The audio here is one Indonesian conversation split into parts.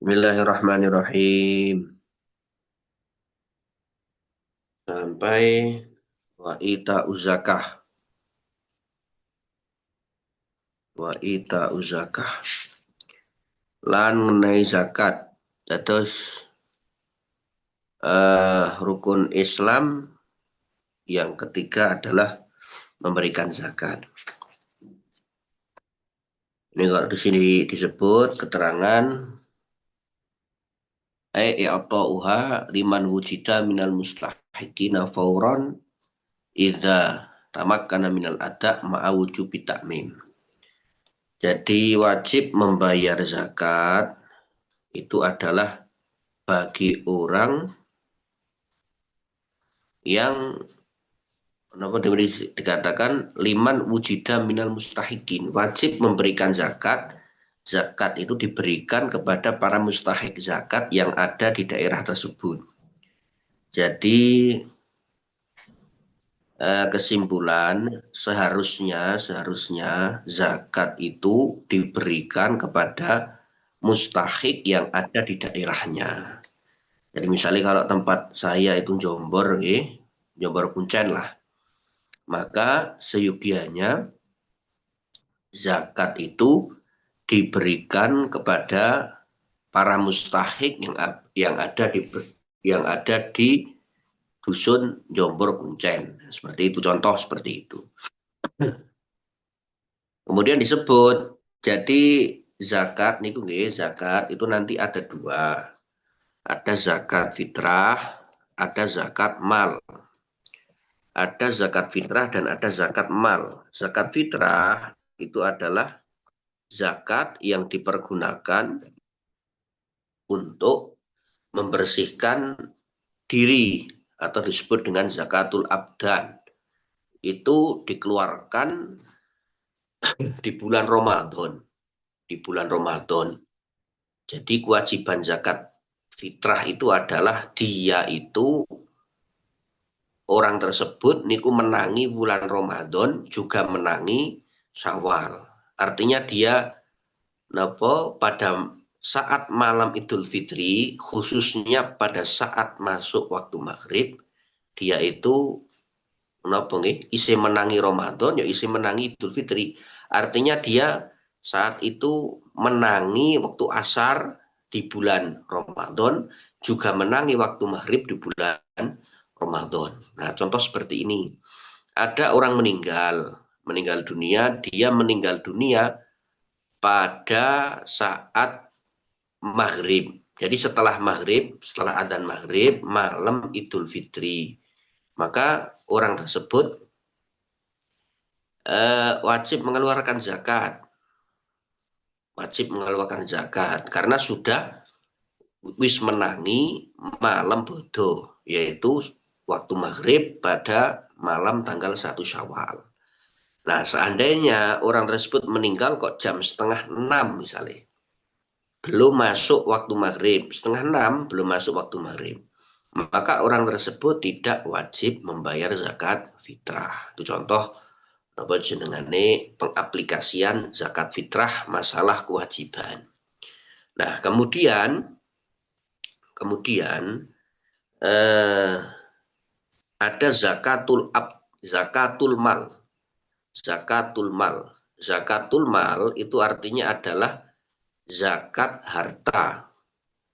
Bismillahirrahmanirrahim. Sampai wa ita uzakah. Wa ita uzakah. Lan mengenai zakat. Terus rukun Islam yang ketiga adalah memberikan zakat. Ini kalau di sini disebut keterangan i'ta'uha liman wujida minal mustahiqina fauran idza tamakkana minal ada' ma'a wujubi ta'mim. Jadi wajib membayar zakat itu adalah bagi orang yang dikatakan liman wujida minal mustahikin, wajib memberikan zakat. Zakat itu diberikan kepada para mustahik zakat yang ada di daerah tersebut. Jadi kesimpulan seharusnya zakat itu diberikan kepada mustahik yang ada di daerahnya. Jadi misalnya kalau tempat saya itu Jombor, Jombor Kuncen lah, maka seyogianya zakat itu diberikan kepada para mustahik yang ada di dusun Jombor Kuncen. Seperti itu, contoh seperti itu. Kemudian disebut, jadi zakat itu nanti ada dua. Ada zakat fitrah, ada zakat mal. Ada zakat fitrah dan ada zakat mal. Zakat fitrah itu adalah zakat yang dipergunakan untuk membersihkan diri atau disebut dengan zakatul abdan. Itu dikeluarkan di bulan Ramadan. Di bulan Ramadan. Jadi kewajiban zakat fitrah itu adalah dia itu orang tersebut niku menangi bulan Ramadan juga menangi Syawal. Artinya dia pada saat malam Idul Fitri, khususnya pada saat masuk waktu maghrib, dia itu isi menangi Ramadan, ya isi menangi Idul Fitri. Artinya dia saat itu menangi waktu asar di bulan Ramadan, juga menangi waktu maghrib di bulan Ramadan. Nah, contoh seperti ini. Ada orang meninggal dunia, dia meninggal dunia pada saat maghrib. Jadi setelah maghrib, setelah adzan maghrib, malam Idul Fitri. Maka orang tersebut wajib mengeluarkan zakat. Wajib mengeluarkan zakat karena sudah wis menangi malam bodo, yaitu waktu maghrib pada malam tanggal 1 Syawal. Nah, seandainya orang tersebut meninggal kok jam setengah 6 misalnya, belum masuk waktu maghrib, setengah 6 belum masuk waktu maghrib, maka orang tersebut tidak wajib membayar zakat fitrah. Itu contoh apa jenengane pengaplikasian zakat fitrah masalah kewajiban. Nah, kemudian ada zakatul mal. Zakatul mal itu artinya adalah zakat harta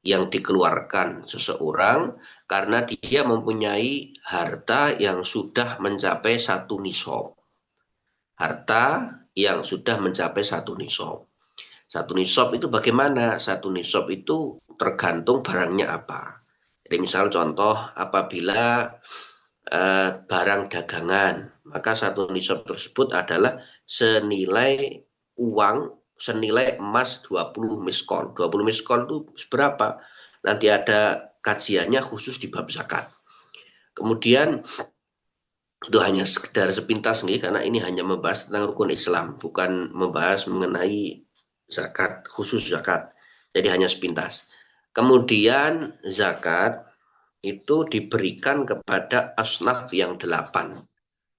yang dikeluarkan seseorang karena dia mempunyai harta yang sudah mencapai satu nisab. Harta yang sudah mencapai satu nisab. Satu nisab itu bagaimana? Satu nisab itu tergantung barangnya apa. Jadi misal contoh apabila barang dagangan, maka satu nisab tersebut adalah senilai emas 20 miskol. 20 miskol itu berapa? Nanti ada kajiannya khusus di bab zakat. Kemudian itu hanya sekedar sepintas nih, karena ini hanya membahas tentang rukun Islam, bukan membahas mengenai zakat, khusus zakat. Jadi hanya sepintas. Kemudian zakat itu diberikan kepada asnaf yang 8.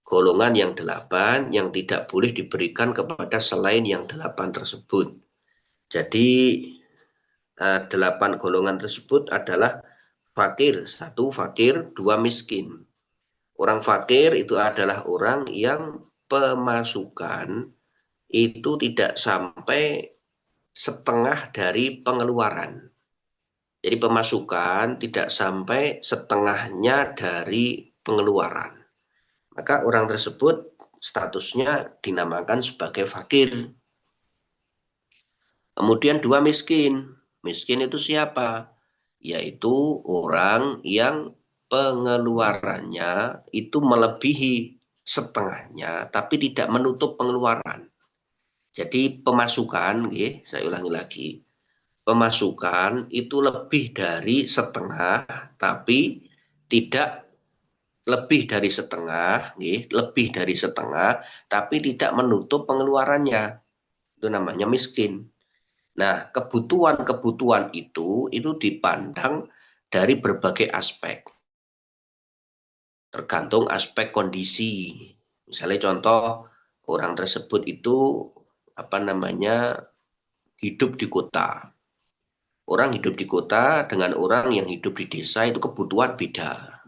Golongan yang 8 yang tidak boleh diberikan kepada selain yang 8 tersebut. Jadi 8 golongan tersebut adalah fakir, 1 fakir, 2 miskin. Orang fakir itu adalah orang yang pemasukan itu tidak sampai setengah dari pengeluaran. Jadi pemasukan tidak sampai setengahnya dari pengeluaran. Maka orang tersebut statusnya dinamakan sebagai fakir. Kemudian 2 miskin. Miskin itu siapa? Yaitu orang yang pengeluarannya itu melebihi setengahnya, tapi tidak menutup pengeluaran. Jadi pemasukan, saya ulangi lagi, pemasukan itu lebih dari setengah, tapi tidak lebih dari setengah, lebih dari setengah, tapi tidak menutup pengeluarannya. Itu namanya miskin. Nah, kebutuhan-kebutuhan itu dipandang dari berbagai aspek. Tergantung aspek kondisi. Misalnya contoh, orang tersebut itu hidup di kota. Orang hidup di kota dengan orang yang hidup di desa itu kebutuhan beda.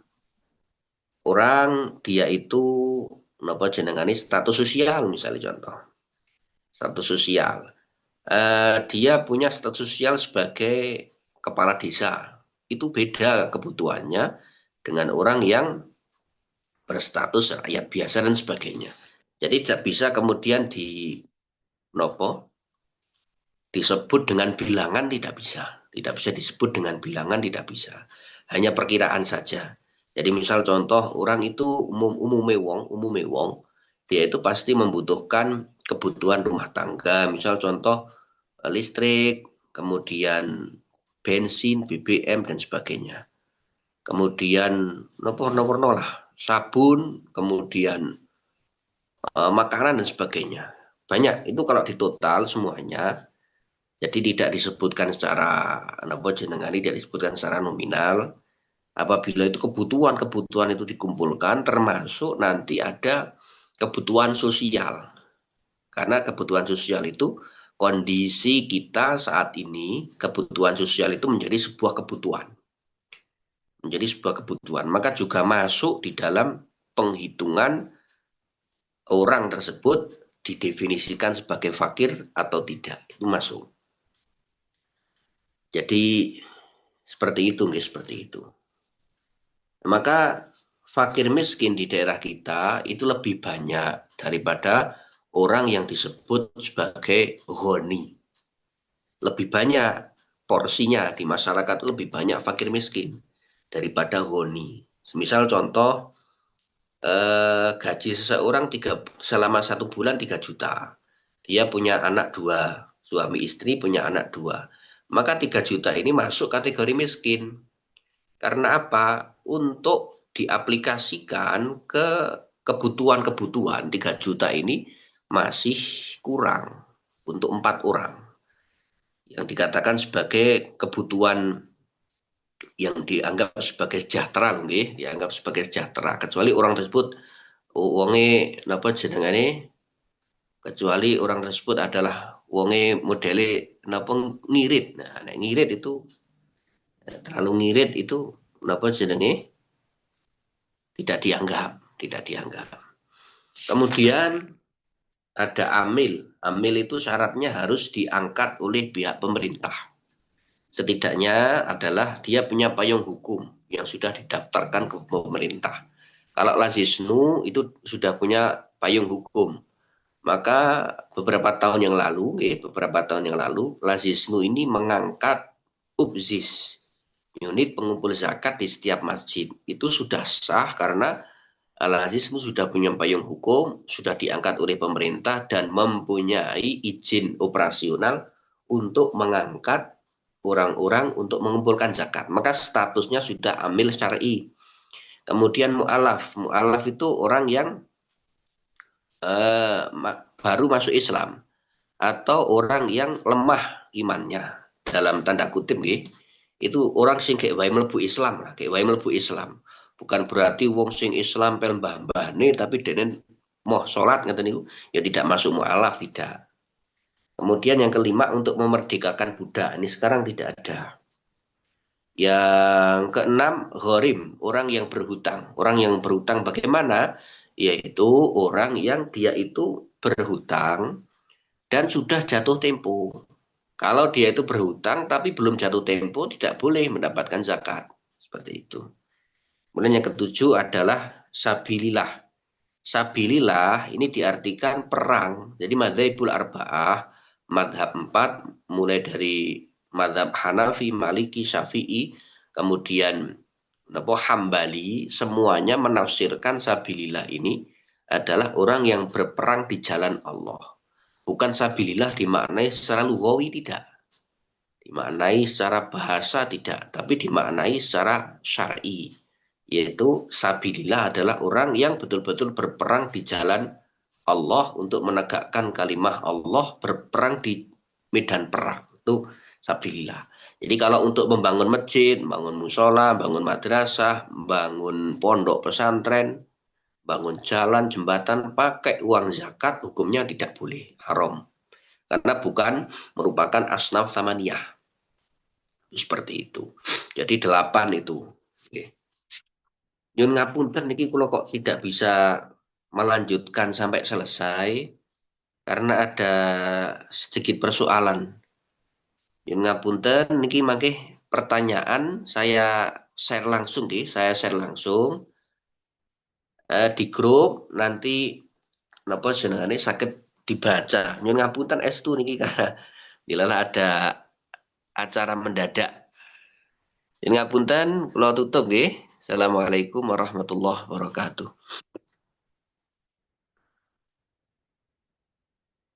Orang dia itu jenengane status sosial, misalnya contoh. Status sosial. Dia punya status sosial sebagai kepala desa. Itu beda kebutuhannya dengan orang yang berstatus rakyat biasa dan sebagainya. Jadi tidak bisa kemudian disebut dengan bilangan, tidak bisa. Tidak bisa disebut dengan bilangan, tidak bisa. Hanya perkiraan saja. Jadi misal contoh orang itu umume wong, dia itu pasti membutuhkan kebutuhan rumah tangga. Misal contoh listrik, kemudian bensin, BBM dan sebagainya. Kemudian nomor lah, sabun, kemudian makanan dan sebagainya. Banyak itu kalau ditotal semuanya. Jadi tidak disebutkan secara tidak disebutkan secara nominal. Apabila itu kebutuhan itu dikumpulkan, termasuk nanti ada kebutuhan sosial. Karena kebutuhan sosial itu kondisi kita saat ini, kebutuhan sosial itu menjadi sebuah kebutuhan. Menjadi sebuah kebutuhan. Maka juga masuk di dalam penghitungan orang tersebut didefinisikan sebagai fakir atau tidak. Itu masuk. Jadi seperti itu, seperti itu. Maka fakir miskin di daerah kita itu lebih banyak daripada orang yang disebut sebagai ghani. Lebih banyak porsinya di masyarakat, lebih banyak fakir miskin daripada ghani. Semisal contoh, gaji seseorang selama 1 bulan 3 juta. Dia punya anak 2, suami istri punya anak 2. Maka 3 juta ini masuk kategori miskin. Karena apa? Untuk diaplikasikan ke kebutuhan-kebutuhan 3 juta ini masih kurang untuk 4 orang. Yang dikatakan sebagai kebutuhan yang dianggap sebagai sejahtera, dianggap sebagai sejahtera. Kecuali orang tersebut kecuali orang tersebut adalah modele ngirit. Nah, ngirit itu terlalu ngirit itu tidak dianggap. Kemudian ada amil. Amil itu syaratnya harus diangkat oleh pihak pemerintah. Setidaknya adalah dia punya payung hukum yang sudah didaftarkan ke pemerintah. Kalau lazisnu itu sudah punya payung hukum. Maka beberapa tahun yang lalu, lazisnu ini mengangkat ubzis, unit pengumpul zakat di setiap masjid. Itu sudah sah karena lazisnu sudah punya payung hukum, sudah diangkat oleh pemerintah dan mempunyai izin operasional untuk mengangkat orang-orang untuk mengumpulkan zakat. Maka statusnya sudah amil syar'i. Kemudian mu'alaf. Mu'alaf itu orang yang baru masuk Islam atau orang yang lemah imannya, dalam tanda kutip itu orang sing kayak wae mlebu Islam lah, kayak wae mlebu Islam. Bukan berarti wong sing Islam pel mbah-mbahne tapi denen moh salat ngeten niku ya tidak masuk mu'alaf, tidak. Kemudian yang kelima untuk memerdekakan budak. Ini sekarang tidak ada. Yang keenam, gharim, orang yang berhutang. Orang yang berhutang bagaimana? Yaitu orang yang dia itu berhutang dan sudah jatuh tempo. Kalau dia itu berhutang tapi belum jatuh tempo, tidak boleh mendapatkan zakat. Seperti itu. Kemudian yang ketujuh adalah sabilillah. Sabilillah ini diartikan perang. Jadi madzhabul arba'ah, madhab empat, mulai dari madhab Hanafi, Maliki, Syafi'i, kemudian Hambali, semuanya menafsirkan sabilillah ini adalah orang yang berperang di jalan Allah. Bukan sabilillah dimaknai secara lughawi, tidak. Dimaknai secara bahasa, tidak. Tapi dimaknai secara syar'i. Yaitu sabilillah adalah orang yang betul-betul berperang di jalan Allah untuk menegakkan kalimah Allah, berperang di medan perang. Itu sabilillah. Jadi kalau untuk membangun masjid, bangun musola, bangun madrasah, bangun pondok pesantren, bangun jalan, jembatan, pakai uang zakat, hukumnya tidak boleh, haram. Karena bukan merupakan asnaf samaniyah. Seperti itu. Jadi 8 itu. Oke. Nyun ngapunten niki kula kok tidak bisa melanjutkan sampai selesai karena ada sedikit persoalan. Nyun ngapunten niki mangke pertanyaan saya share langsung nggih, saya share langsung di grup nanti napa jenengane saged dibaca. Nyun ngapunten estu niki karena dilala ada acara mendadak. Nyun ngapunten kula tutup nggih. Assalamualaikum warahmatullahi wabarakatuh.